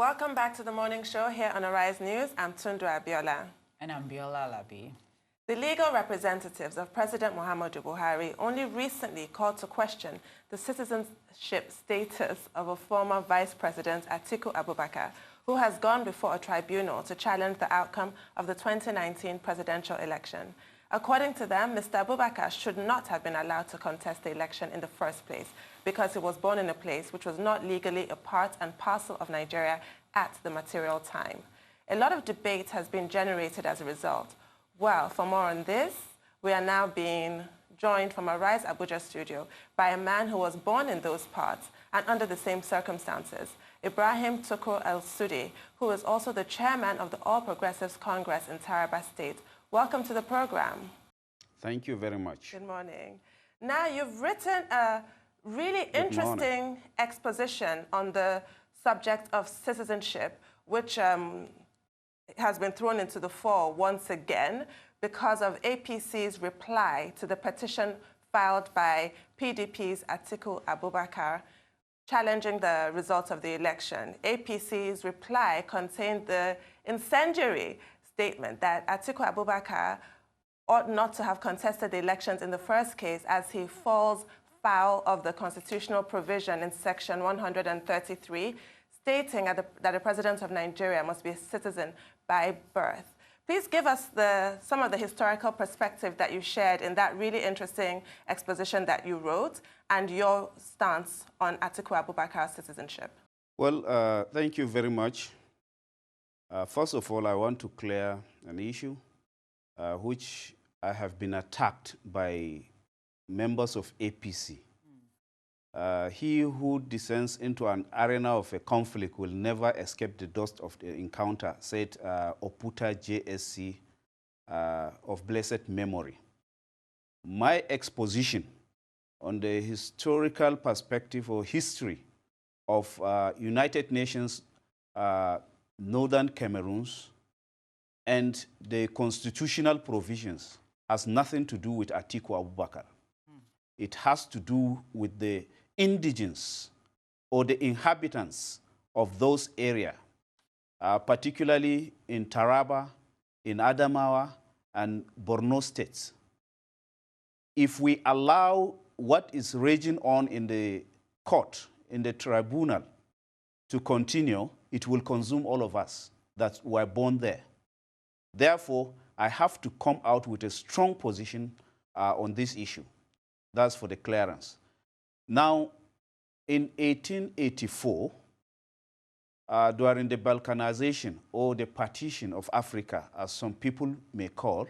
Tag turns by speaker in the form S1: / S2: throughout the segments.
S1: Welcome back to the morning show here on Arise News. I'm Tundu Abiola.
S2: And I'm Biola Alabi.
S1: The legal representatives of President Muhammadu Buhari only recently called to question the citizenship status of a former Vice President, Atiku Abubakar, who has gone before a tribunal to challenge the outcome of the 2019 presidential election. According to them, Mr. Abubakar should not have been allowed to contest the election in the first place because he was born in a place which was not legally a part and parcel of Nigeria at the material time. A lot of debate has been generated as a result. Well, for more on this, we are now being joined from our Rise Abuja studio by a man who was born in those parts and under the same circumstances, Ibrahim El-Sudi, who is also the chairman of the All Progressives Congress in Taraba State. Welcome to the program.
S3: Thank you very much.
S1: Good morning. Now, you've written a really interesting exposition on the subject of citizenship, which has been thrown into the fore once again because of APC's reply to the petition filed by PDP's Atiku Abubakar challenging the results of the election. APC's reply contained the incendiary statement that Atiku Abubakar ought not to have contested the elections in the first case as he falls foul of the constitutional provision in Section 133, stating that the President of Nigeria must be a citizen by birth. Please give us some of the historical perspective that you shared in that really interesting exposition that you wrote and your stance on Atiku Abubakar's citizenship.
S3: Well, thank you very much. First of all, I want to clear an issue which I have been attacked by members of APC. He who descends into an arena of a conflict will never escape the dust of the encounter, said Oputa JSC of blessed memory. My exposition on the historical perspective or history of United Nations Northern Cameroons and the constitutional provisions has nothing to do with Atiku Abubakar. It has to do with the indigents or the inhabitants of those areas, particularly in Taraba, in Adamawa, and Borno states. If we allow what is raging on in the court, in the tribunal, to continue, it will consume all of us that were born there. Therefore, I have to come out with a strong position on this issue. That's for the clearance. Now, in 1884, during the Balkanization or the partition of Africa, as some people may call,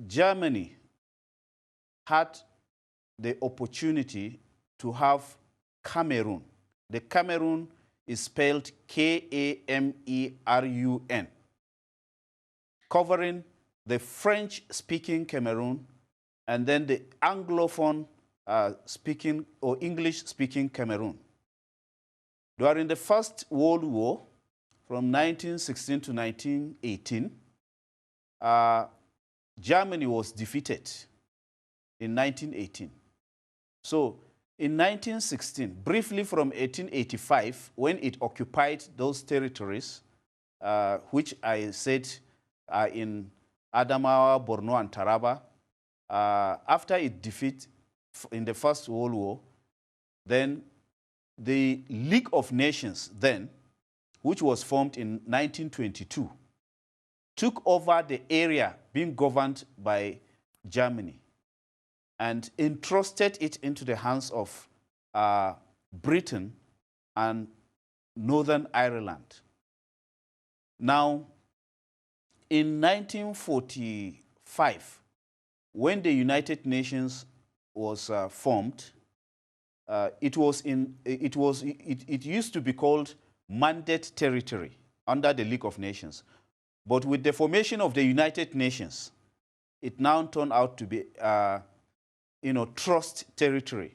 S3: Germany had the opportunity to have Cameroon. The Cameroon is spelled K-A-M-E-R-U-N, covering the French-speaking Cameroon and then the Anglophone speaking or English-speaking Cameroon. During the First World War, from 1916 to 1918, Germany was defeated in 1918. So in 1916, briefly from 1885, when it occupied those territories, which I said are in Adamawa, Borno, and Taraba, after it defeat in the First World War, then the League of Nations then, which was formed in 1922, took over the area being governed by Germany and entrusted it into the hands of Britain and Northern Ireland. Now, in 1945, when the United Nations was formed, it used to be called Mandate Territory under the League of Nations. But with the formation of the United Nations, it now turned out to be trust territory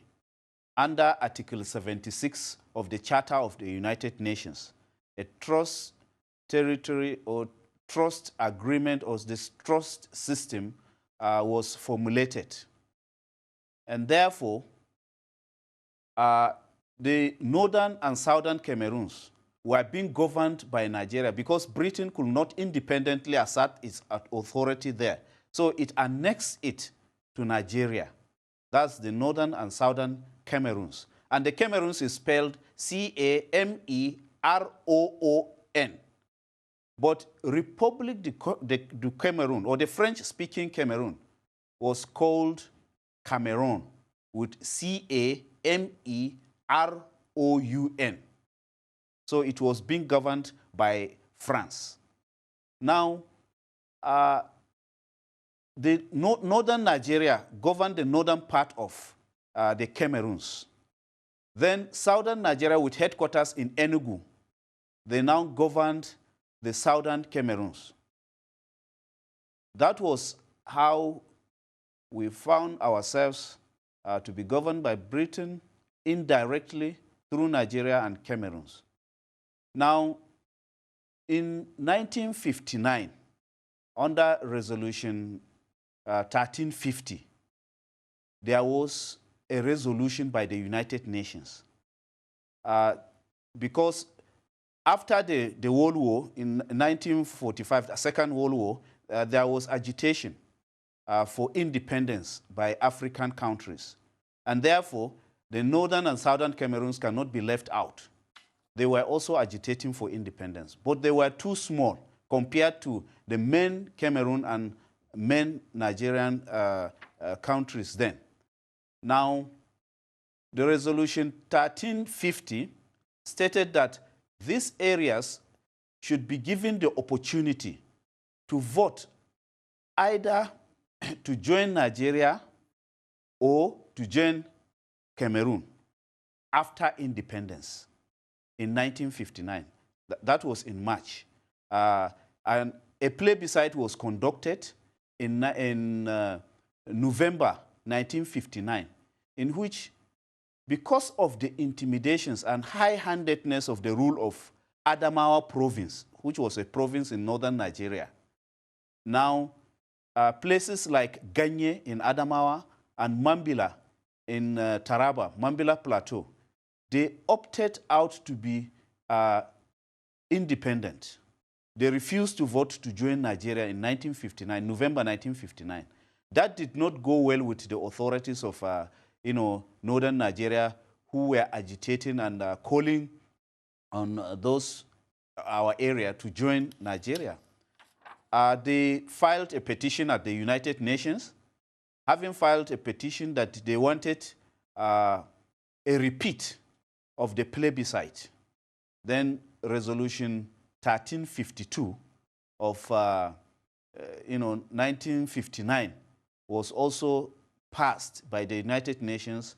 S3: under Article 76 of the Charter of the United Nations. A trust territory or trust agreement or this trust system was formulated. And therefore, the northern and southern Cameroons were being governed by Nigeria because Britain could not independently assert its authority there. So it annexed it to Nigeria. That's the northern and southern Cameroons. And the Cameroons is spelled Cameroon. But Republic du Cameroon, or the French-speaking Cameroon, was called Cameroon with Cameroun. So it was being governed by France. Now, the northern Nigeria governed the northern part of the Cameroons. Then southern Nigeria, with headquarters in Enugu, they now governed the southern Cameroons. That was how we found ourselves to be governed by Britain indirectly through Nigeria and Cameroons. Now, in 1959, under Resolution 1350, there was a resolution by the United Nations. Because after the World War, in 1945, the Second World War, there was agitation for independence by African countries. And therefore, the northern and southern Cameroons cannot be left out. They were also agitating for independence, but they were too small compared to the main Cameroon and main Nigerian countries then. Now, the resolution 1350 stated that these areas should be given the opportunity to vote either to join Nigeria or to join Cameroon after independence in 1959. That was in March. And a plebiscite was conducted in November 1959, in which, because of the intimidations and high-handedness of the rule of Adamawa province, which was a province in northern Nigeria, now places like Ganye in Adamawa and Mambila in Taraba, Mambila Plateau, they opted out to be independent. They refused to vote to join Nigeria in 1959, November 1959. That did not go well with the authorities of northern Nigeria, who were agitating and calling on our area to join Nigeria. They filed a petition at the United Nations, having filed a petition that they wanted a repeat of the plebiscite. Then Resolution 1352 of 1959 was also passed by the United Nations,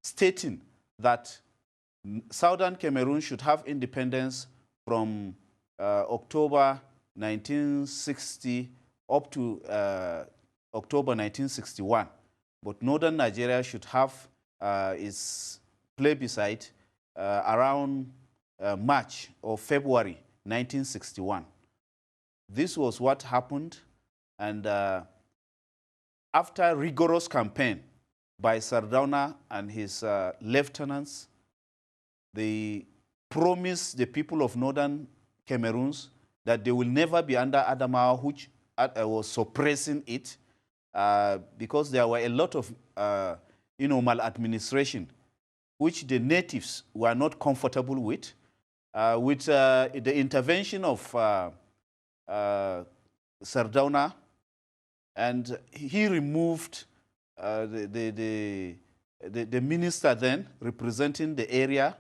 S3: stating that Southern Cameroon should have independence from October 1960 up to October 1961. But Northern Nigeria should have its plebiscite around March or February 1961. This was what happened, and after rigorous campaign by Sardauna and his lieutenants, they promised the people of northern Cameroons that they will never be under Adamawa, which was suppressing it, because there were a lot of maladministration, which the natives were not comfortable with. With the intervention of Sardauna, and he removed the minister then representing the area,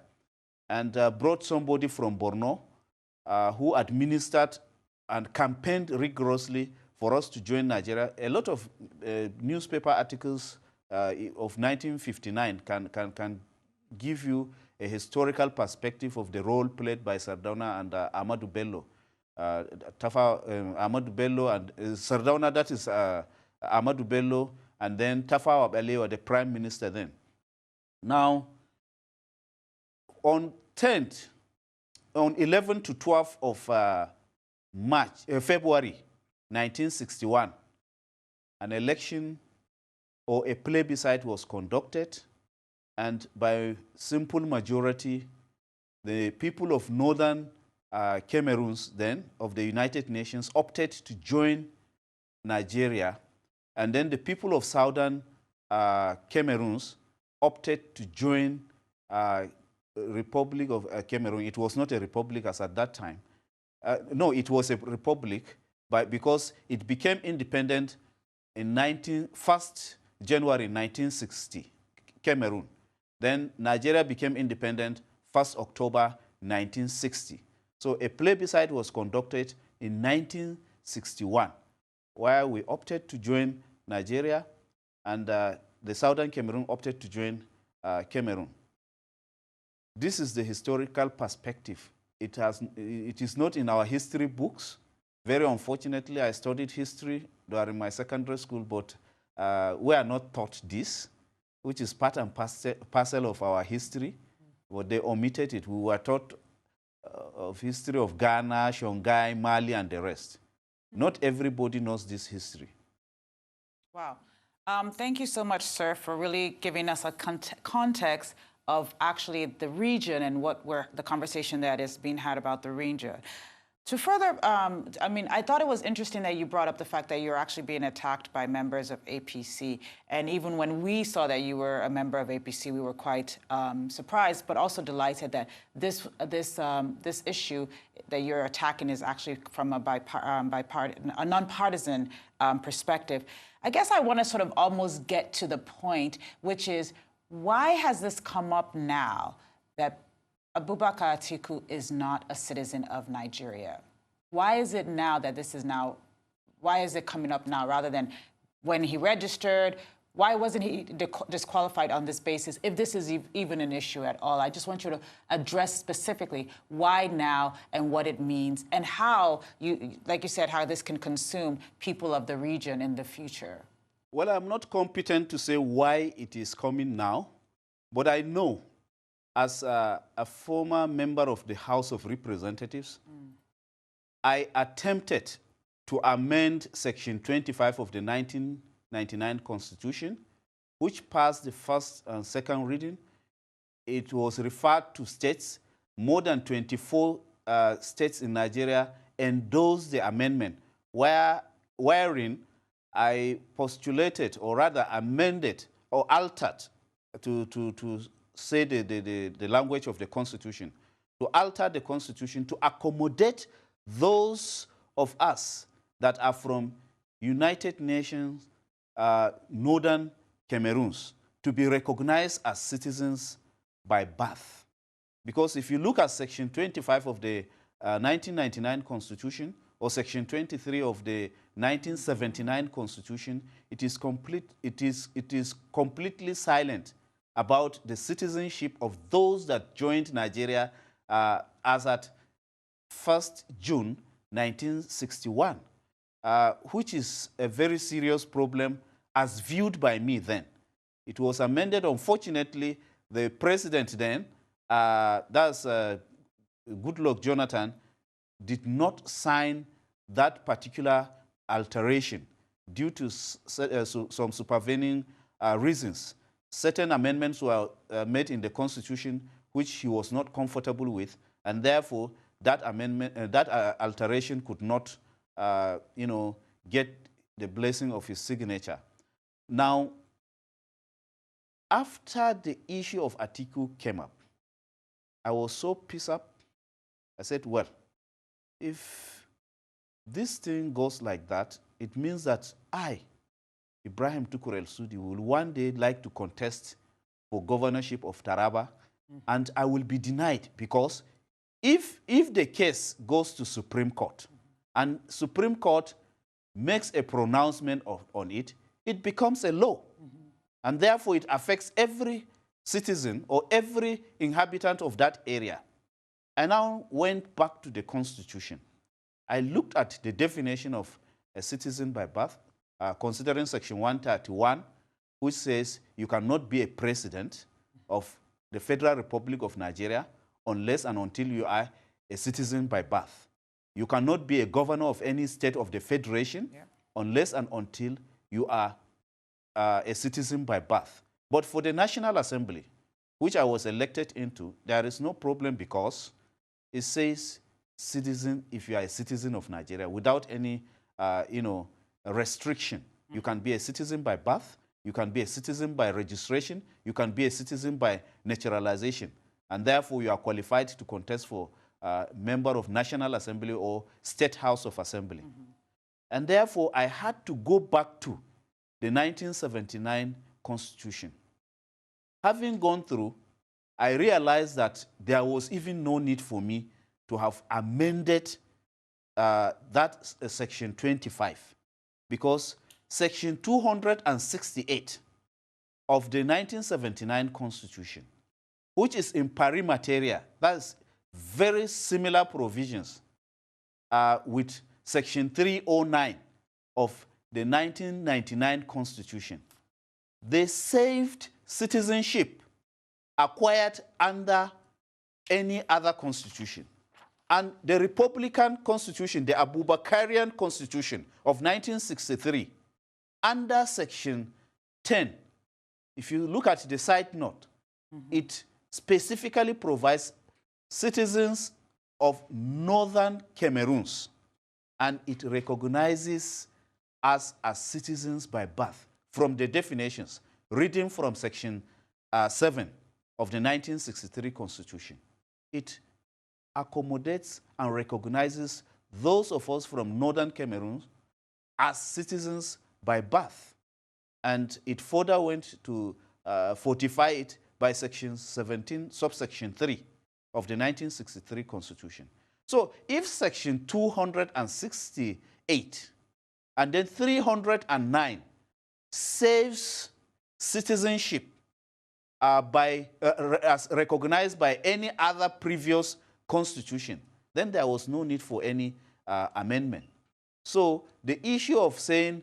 S3: and brought somebody from Borno who administered and campaigned rigorously for us to join Nigeria. A lot of newspaper articles of 1959 can give you a historical perspective of the role played by Sardauna and Amadou Bello. Amadou Bello and Sardauna, that is Amadou Bello, and then Tafawa Balewa, the prime minister then. Now, on 11 to 12 of February 1961, an election or a plebiscite was conducted and by simple majority, the people of northern Cameroons then, of the United Nations, opted to join Nigeria, and then the people of southern Cameroons opted to join Republic of Cameroon. It was not a republic as at that time. No, it was a republic, but because it became independent in 1st January 1960, Cameroon. Then Nigeria became independent 1st October 1960. So a plebiscite was conducted in 1961, where we opted to join Nigeria, and the southern Cameroon opted to join Cameroon. This is the historical perspective. It is not in our history books. Very unfortunately, I studied history during my secondary school, but we are not taught this, which is part and parcel of our history. But they omitted it. We were taught of history of Ghana, Songhai, Mali, and the rest. Not everybody knows this history.
S2: Wow. Thank you so much, sir, for really giving us a context of actually the region and the conversation that is being had about the region. To further, I mean, I thought it was interesting that you brought up the fact that you're actually being attacked by members of APC. And even when we saw that you were a member of APC, we were quite surprised, but also delighted that this issue that you're attacking is actually from a nonpartisan perspective. I guess I want to sort of almost get to the point, which is, why has this come up now that Abubakar Atiku is not a citizen of Nigeria? Why is it now that why is it coming up now rather than when he registered? Why wasn't he disqualified on this basis, if this is even an issue at all? I just want you to address specifically why now and what it means and how, like you said, how this can consume people of the region in the future.
S3: Well, I'm not competent to say why it is coming now, but I know as a former member of the House of Representatives, I attempted to amend Section 25 of the 1999 Constitution, which passed the first and second reading. It was referred to states. More than 24 states in Nigeria endorsed the amendment, wherein I postulated, or rather amended or altered, to say the language of the Constitution, to alter the Constitution to accommodate those of us that are from United Nations Northern Cameroons to be recognized as citizens by birth. Because if you look at Section 25 of the 1999 Constitution, or Section 23 of the 1979 Constitution, it is completely silent about the citizenship of those that joined Nigeria as at 1st June 1961, which is a very serious problem as viewed by me then. It was amended. Unfortunately, the president then, that's Goodluck Jonathan, did not sign that particular alteration due to some supervening reasons. Certain amendments were made in the Constitution which he was not comfortable with, and therefore that amendment, that alteration could not, get the blessing of his signature. Now, after the issue of Atiku came up, I was so pissed up. I said, well, if this thing goes like that, it means that I, Ibrahim El-Sudi, will one day like to contest for governorship of Taraba, and I will be denied, because if the case goes to Supreme Court, and Supreme Court makes a pronouncement on it, it becomes a law. And therefore, it affects every citizen or every inhabitant of that area. I now went back to the Constitution. I looked at the definition of a citizen by birth, considering Section 131, which says you cannot be a president of the Federal Republic of Nigeria unless and until you are a citizen by birth. You cannot be a governor of any state of the Federation unless and until you are a citizen by birth. But for the National Assembly, which I was elected into, there is no problem because it says citizen, if you are a citizen of Nigeria, without any, restriction. You can be a citizen by birth, you can be a citizen by registration, you can be a citizen by naturalization, and therefore you are qualified to contest for member of National Assembly or State House of Assembly. And therefore, I had to go back to the 1979 Constitution. Having gone through, I realized that there was even no need for me to have amended that Section 25, because Section 268 of the 1979 Constitution, which is in pari materia, that's very similar provisions with Section 309 of the 1999 Constitution. They saved citizenship acquired under any other constitution. And the Republican Constitution, the Abubakarian Constitution of 1963, under Section 10, if you look at the side note, it specifically provides citizens of northern Cameroons, and it recognizes us as citizens by birth from the definitions, reading from Section 7 of the 1963 Constitution. It accommodates and recognizes those of us from northern Cameroon as citizens by birth. And it further went to fortify it by Section 17, subsection 3 of the 1963 Constitution. So if Section 268 and then 309 saves citizenship as recognized by any other previous constitution, then there was no need for any amendment. So the issue of saying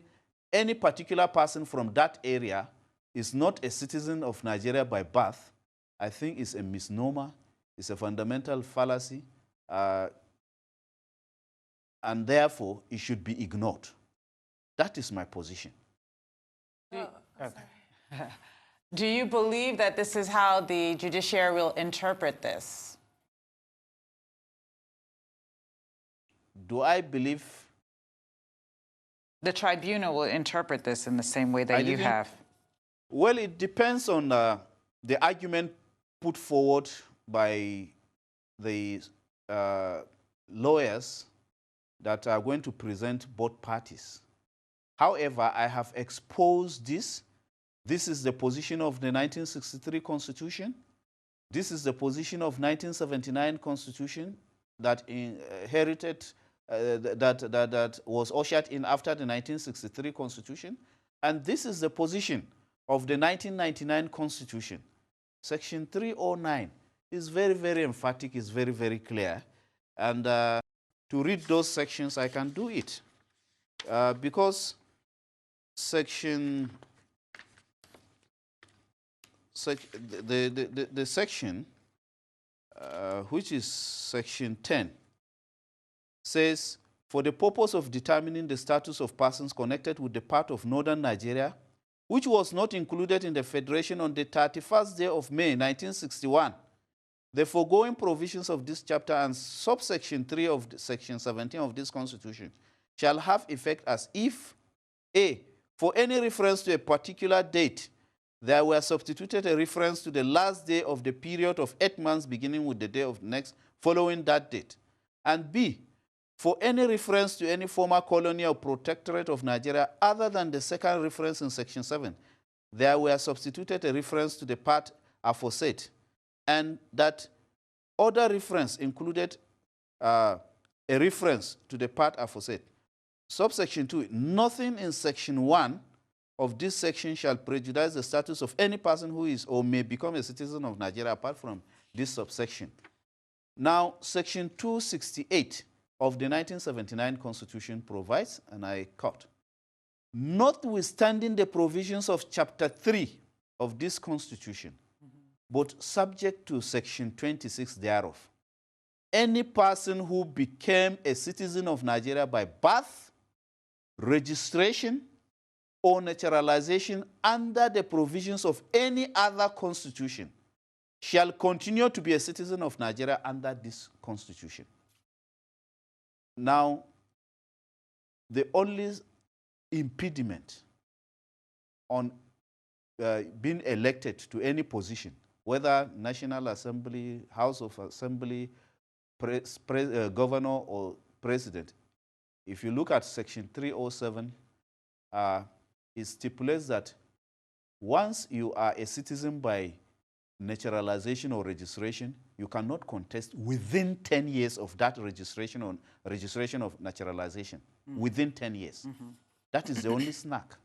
S3: any particular person from that area is not a citizen of Nigeria by birth, I think is a misnomer, it's a fundamental fallacy, and therefore it should be ignored. That is my position.
S2: Do you believe that this is how the judiciary will interpret this?
S3: Do I believe
S2: the tribunal will interpret this in the same way that you have?
S3: Well, it depends on the argument put forward by the lawyers that are going to present both parties. However, I have exposed this. This is the position of the 1963 Constitution. This is the position of 1979 Constitution that inherited, that was ushered in after the 1963 Constitution. And this is the position of the 1999 Constitution. Section 309 is very, very emphatic, is very, very clear. And to read those sections, I can do it. Because the section, which is Section 10, says, for the purpose of determining the status of persons connected with the part of northern Nigeria, which was not included in the Federation on the 31st day of May, 1961, the foregoing provisions of this chapter and subsection 3 of Section 17 of this Constitution shall have effect as if, A, for any reference to a particular date, there were substituted a reference to the last day of the period of 8 months beginning with the day of next following that date. And B, for any reference to any former colony or protectorate of Nigeria other than the second reference in Section 7, there were substituted a reference to the part aforesaid, and that other reference included a reference to the part aforesaid. Subsection 2, nothing in Section 1 of this section shall prejudice the status of any person who is or may become a citizen of Nigeria apart from this subsection. Now, Section 268 of the 1979 Constitution provides, and I quote, notwithstanding the provisions of Chapter 3 of this Constitution, but subject to Section 26 thereof, any person who became a citizen of Nigeria by birth, registration, or naturalization under the provisions of any other constitution shall continue to be a citizen of Nigeria under this constitution. Now, the only impediment on being elected to any position, whether National Assembly, House of Assembly, governor or president, if you look at Section 307, it stipulates that once you are a citizen by naturalization or registration, you cannot contest within 10 years of that registration of naturalization, within 10 years. That is the only snack.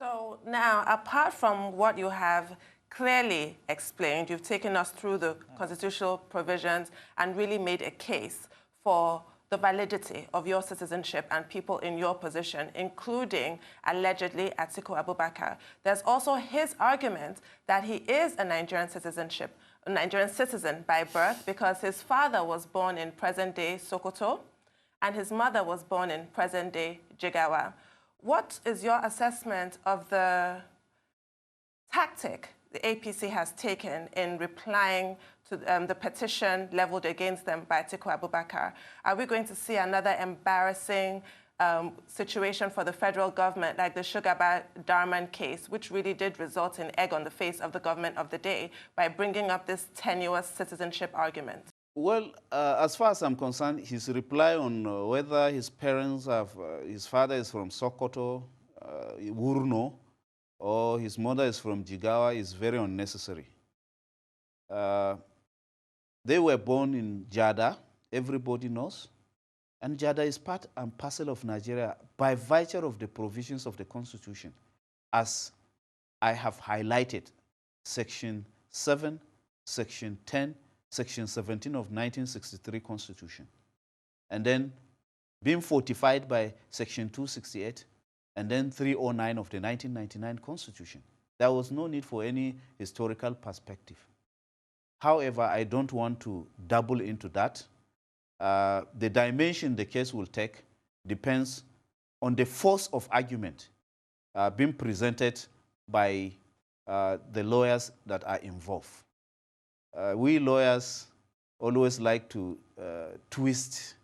S1: So now, apart from what you have clearly explained, you've taken us through the constitutional provisions and really made a case for the validity of your citizenship and people in your position, including, allegedly, Atiku Abubakar. There's also his argument that he is a Nigerian citizen by birth because his father was born in present-day Sokoto and his mother was born in present-day Jigawa. What is your assessment of the tactic the APC has taken in replying to the petition leveled against them by Atiku Abubakar? Are we going to see another embarrassing situation for the federal government, like the Shugaba Darman case, which really did result in egg on the face of the government of the day by bringing up this tenuous citizenship argument?
S3: Well, as far as I'm concerned, his reply on whether his parents have, his father is from Sokoto, Wurno, or his mother is from Jigawa is very unnecessary. They were born in Jada, everybody knows, and Jada is part and parcel of Nigeria by virtue of the provisions of the Constitution, as I have highlighted, Section 7, Section 10, Section 17 of 1963 Constitution, and then being fortified by Section 268, and then 309 of the 1999 Constitution. There was no need for any historical perspective. However, I don't want to double into that. The dimension the case will take depends on the force of argument being presented by the lawyers that are involved. We lawyers always like to twist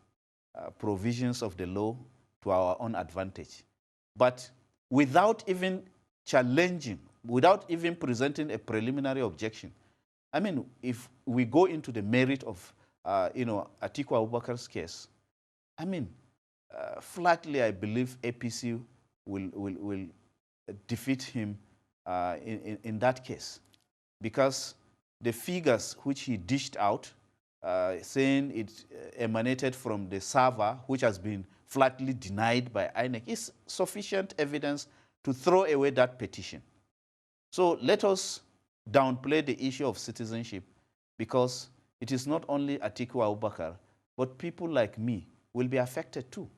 S3: provisions of the law to our own advantage. But without even challenging, without even presenting a preliminary objection, I mean, if we go into the merit of, Atiku Abubakar's case, I mean, flatly, I believe APC will defeat him in that case, because the figures which he dished out, saying it emanated from the server, which has been flatly denied by INEC, is sufficient evidence to throw away that petition. So let us downplay the issue of citizenship, because it is not only Atiku Abubakar, but people like me will be affected too.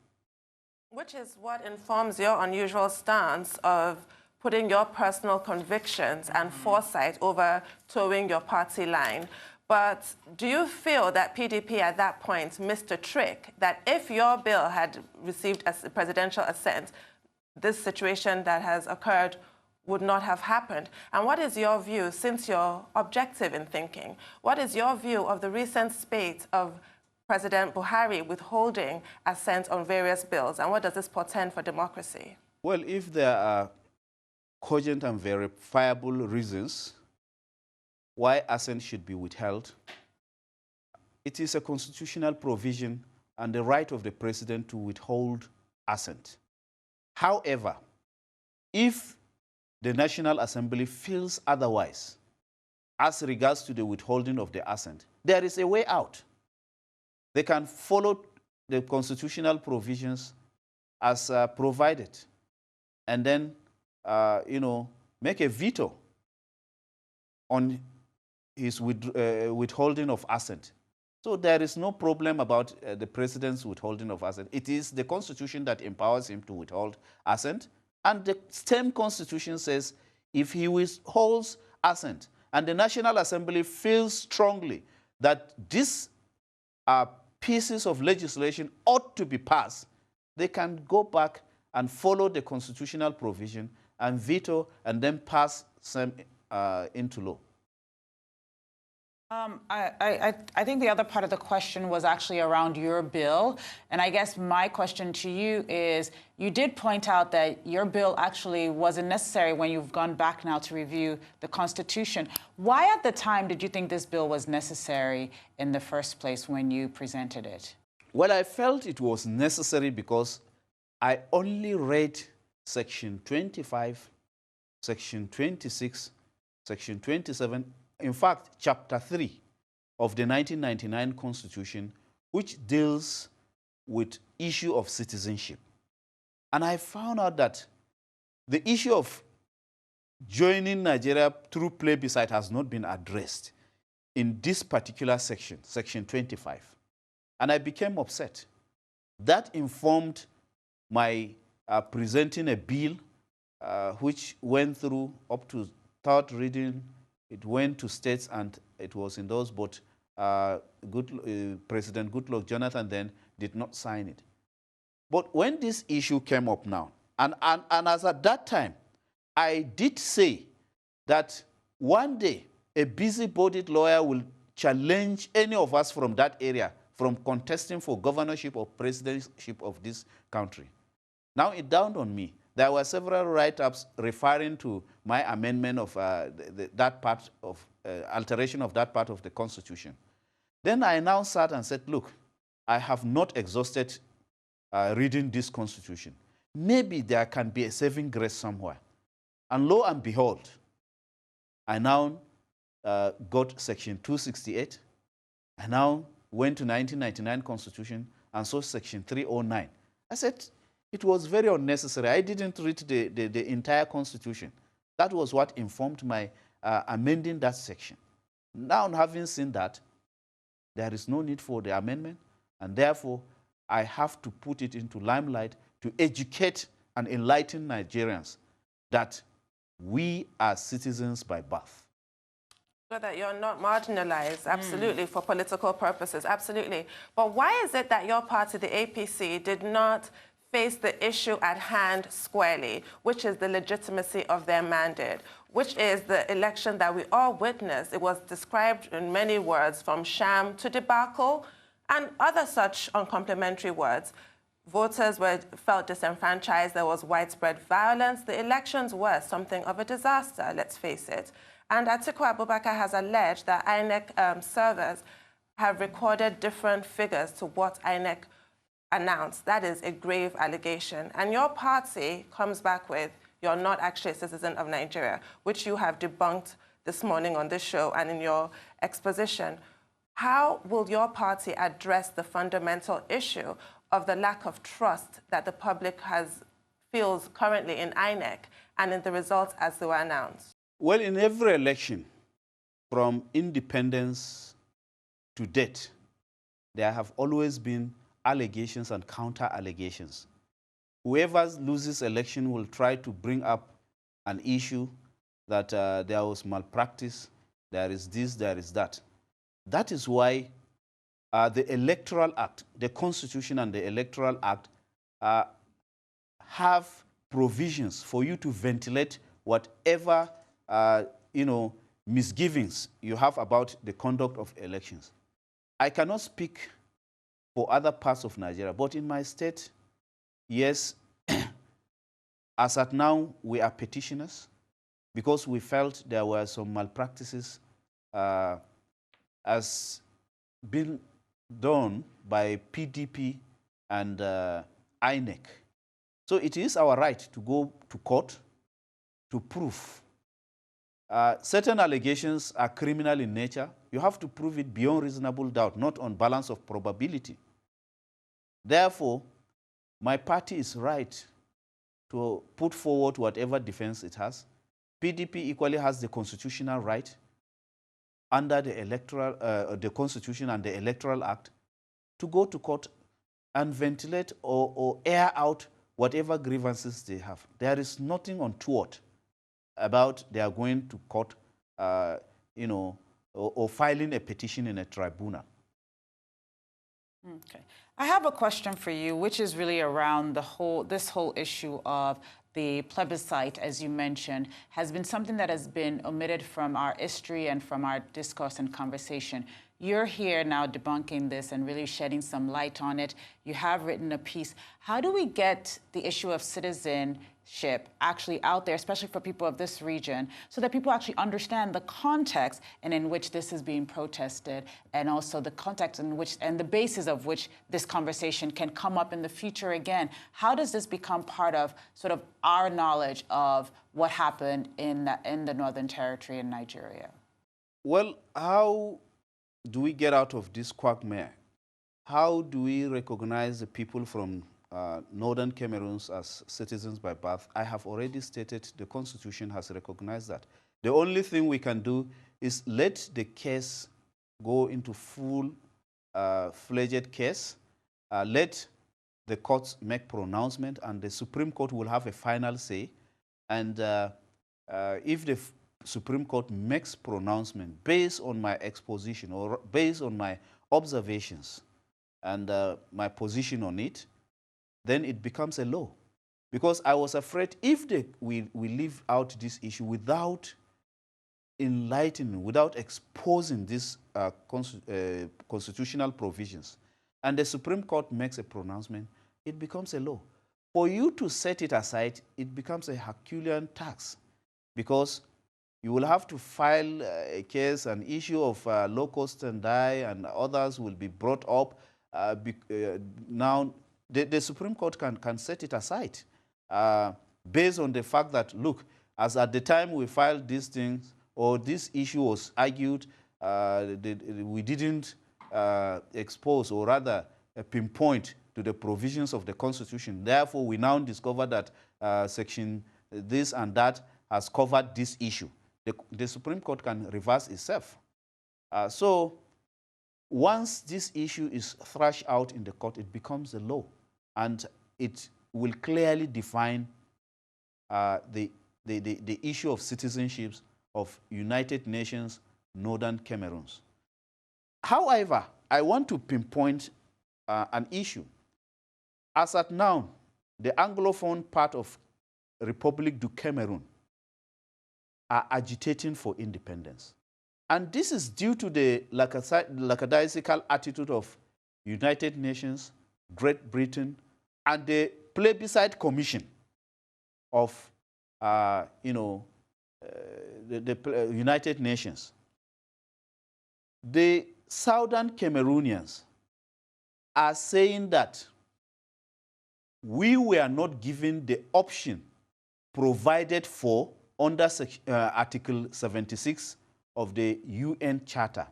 S1: Which is what informs your unusual stance of putting your personal convictions and foresight over towing your party line. But do you feel that PDP at that point missed a trick, that if your bill had received a presidential assent, this situation that has occurred would not have happened? And what is your view, since you're objective in thinking, what is your view of the recent spate of President Buhari withholding assent on various bills, and what does this portend for democracy?
S3: Well, if there are cogent and verifiable reasons why assent should be withheld, it is a constitutional provision and the right of the president to withhold assent. However, if the National Assembly feels otherwise as regards to the withholding of the assent, there is a way out. They can follow the constitutional provisions as provided, and then, make a veto on his withholding of assent. So there is no problem about the president's withholding of assent. It is the Constitution that empowers him to withhold assent, and the same Constitution says if he withholds assent and the National Assembly feels strongly that these pieces of legislation ought to be passed, they can go back and follow the constitutional provision and veto and then pass some into law.
S2: I think the other part of the question was actually around your bill. And I guess my question to you is, you did point out that your bill actually wasn't necessary when you've gone back now to review the Constitution. Why at the time did you think this bill was necessary in the first place when you presented it?
S3: Well, I felt it was necessary because I only read Section 25, Section 26, Section 27, in fact, Chapter 3 of the 1999 Constitution, which deals with issue of citizenship. And I found out that the issue of joining Nigeria through plebiscite has not been addressed in this particular section, Section 25. And I became upset. That informed my presenting a bill which went through up to third reading. It went to states and it was endorsed, but President Goodluck Jonathan then did not sign it. But when this issue came up now, and as at that time, I did say that one day a busy-bodied lawyer will challenge any of us from that area from contesting for governorship or presidentship of this country. Now it dawned on me. There were several write-ups referring to my amendment of that part of alteration of that part of the Constitution. Then I now sat and said, look, I have not exhausted reading this Constitution. Maybe there can be a saving grace somewhere. And lo and behold, I now got Section 268. I now went to 1999 Constitution and saw Section 309. I said, it was very unnecessary. I didn't read the entire Constitution. That was what informed my amending that section. Now, having seen that, there is no need for the amendment, and therefore, I have to put it into limelight to educate and enlighten Nigerians that we are citizens by birth.
S1: So that you're not marginalized, absolutely, for political purposes, absolutely. But why is it that your party, the APC, did not face the issue at hand squarely, which is the legitimacy of their mandate, which is the election that we all witnessed? It was described in many words, from sham to debacle, and other such uncomplimentary words. Voters felt disenfranchised. There was widespread violence. The elections were something of a disaster, let's face it. And Atiku Abubakar has alleged that INEC servers have recorded different figures to what INEC announced. That is a grave allegation. And your party comes back with, you're not actually a citizen of Nigeria, which you have debunked this morning on this show and in your exposition. How will your party address the fundamental issue of the lack of trust that the public feels currently in INEC and in the results as they were announced?
S3: Well, in every election, from independence to date, there have always been allegations and counter-allegations. Whoever loses election will try to bring up an issue that there was malpractice, there is this, there is that. That is why the Electoral Act, the Constitution and the Electoral Act have provisions for you to ventilate whatever misgivings you have about the conduct of elections. I cannot speak for other parts of Nigeria, but in my state, yes, as at now, we are petitioners because we felt there were some malpractices as been done by PDP and INEC. So it is our right to go to court to prove. Certain allegations are criminal in nature. You have to prove it beyond reasonable doubt, not on balance of probability. Therefore, my party is right to put forward whatever defense it has. PDP equally has the constitutional right under the Constitution and the Electoral Act to go to court and ventilate or air out whatever grievances they have. There is nothing untoward about they are going to court, or filing a petition in a tribunal.
S2: Okay. I have a question for you, which is really around this whole issue of the plebiscite, as you mentioned, has been something that has been omitted from our history and from our discourse and conversation. You're here now debunking this and really shedding some light on it. You have written a piece. How do we get the issue of citizenship actually out there, especially for people of this region, so that people actually understand the context and in which this is being protested, and also the context in which and the basis of which this conversation can come up in the future again? How does this become part of sort of our knowledge of what happened in the Northern Territory in Nigeria?
S3: Well, how do we get out of this quagmire? How do we recognize the people from Northern Cameroon as citizens by birth? I have already stated the Constitution has recognized that. The only thing we can do is let the case go into full-fledged case, let the courts make pronouncement, and the Supreme Court will have a final say. And if the Supreme Court makes pronouncement based on my exposition or based on my observations and my position on it, then it becomes a law. Because I was afraid if we leave out this issue without enlightening, without exposing these constitutional provisions, and the Supreme Court makes a pronouncement, it becomes a law. For you to set it aside, it becomes a Herculean task, because you will have to file a case, an issue of locus standi, and others will be brought up. Now, the Supreme Court can set it aside based on the fact that, look, as at the time we filed these things, or this issue was argued, we didn't expose, or rather pinpoint to the provisions of the Constitution. Therefore, we now discover that section this and that has covered this issue. The Supreme Court can reverse itself. So once this issue is thrashed out in the court, it becomes a law, and it will clearly define the issue of citizenships of United Nations Northern Cameroons. However, I want to pinpoint an issue. As at now, the Anglophone part of Republic du Cameroon are agitating for independence. And this is due to the lackadaisical attitude of United Nations, Great Britain, and the plebiscite commission of the United Nations. The Southern Cameroonians are saying that we were not given the option provided for under Article 76 of the UN Charter.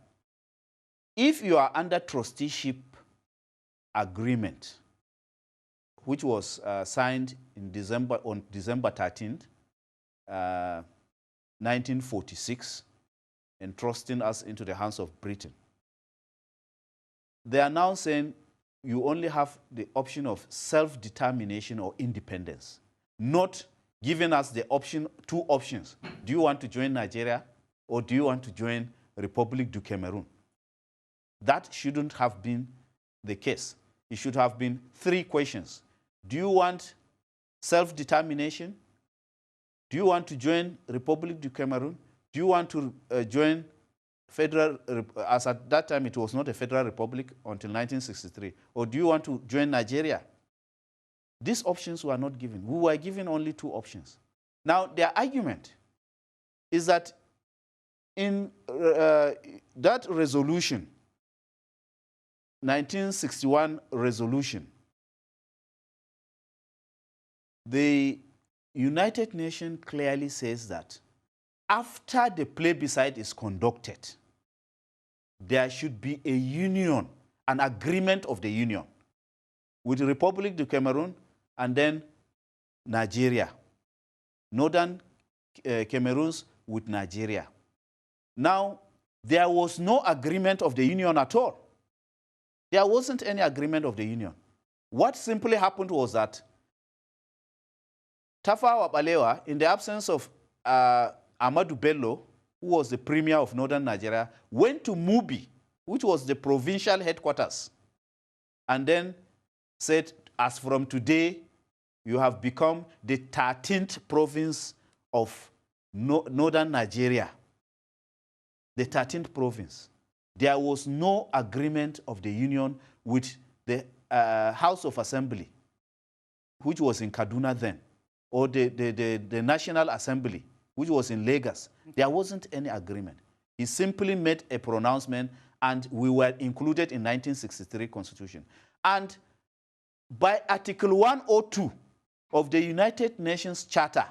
S3: If you are under trusteeship agreement, which was signed in on December 13th, 1946, entrusting us into the hands of Britain, they are now saying you only have the option of self-determination or independence, not giving us the option, two options. Do you want to join Nigeria, or do you want to join Republic du Cameroon? That shouldn't have been the case. It should have been three questions. Do you want self-determination? Do you want to join Republic du Cameroon? Do you want to join federal, as at that time it was not a federal republic until 1963, or do you want to join Nigeria? These options were not given. We were given only two options. Now, their argument is that in that resolution, 1961 resolution, the United Nations clearly says that after the plebiscite is conducted, there should be a union, an agreement of the union with the Republic of Cameroon and then Nigeria. Northern Cameroons with Nigeria. Now, there was no agreement of the union at all. There wasn't any agreement of the union. What simply happened was that Tafawa Balewa, in the absence of Ahmadu Bello, who was the premier of northern Nigeria, went to Mubi, which was the provincial headquarters and then said, as from today, you have become the 13th province of northern Nigeria. The 13th province. There was no agreement of the union with the House of Assembly, which was in Kaduna then, or the National Assembly, which was in Lagos. There wasn't any agreement. He simply made a pronouncement, and we were included in 1963 Constitution. And by Article 102 of the United Nations Charter,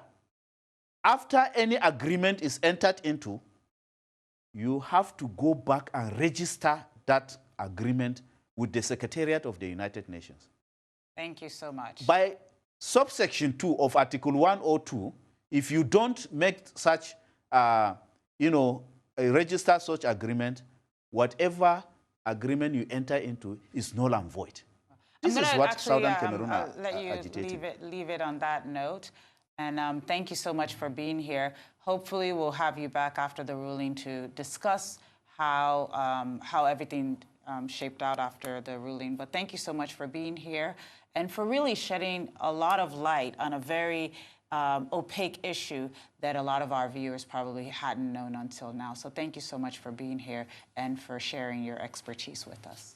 S3: after any agreement is entered into, you have to go back and register that agreement with the Secretariat of the United Nations.
S2: Thank you so much.
S3: By subsection 2 of Article 102, if you don't make such, register such agreement, whatever agreement you enter into is null and void. This is what Southern Cameroon are agitating.
S2: Leave it on that note. And thank you so much for being here. Hopefully, we'll have you back after the ruling to discuss how everything shaped out after the ruling. But thank you so much for being here and for really shedding a lot of light on a very opaque issue that a lot of our viewers probably hadn't known until now. So thank you so much for being here and for sharing your expertise with us.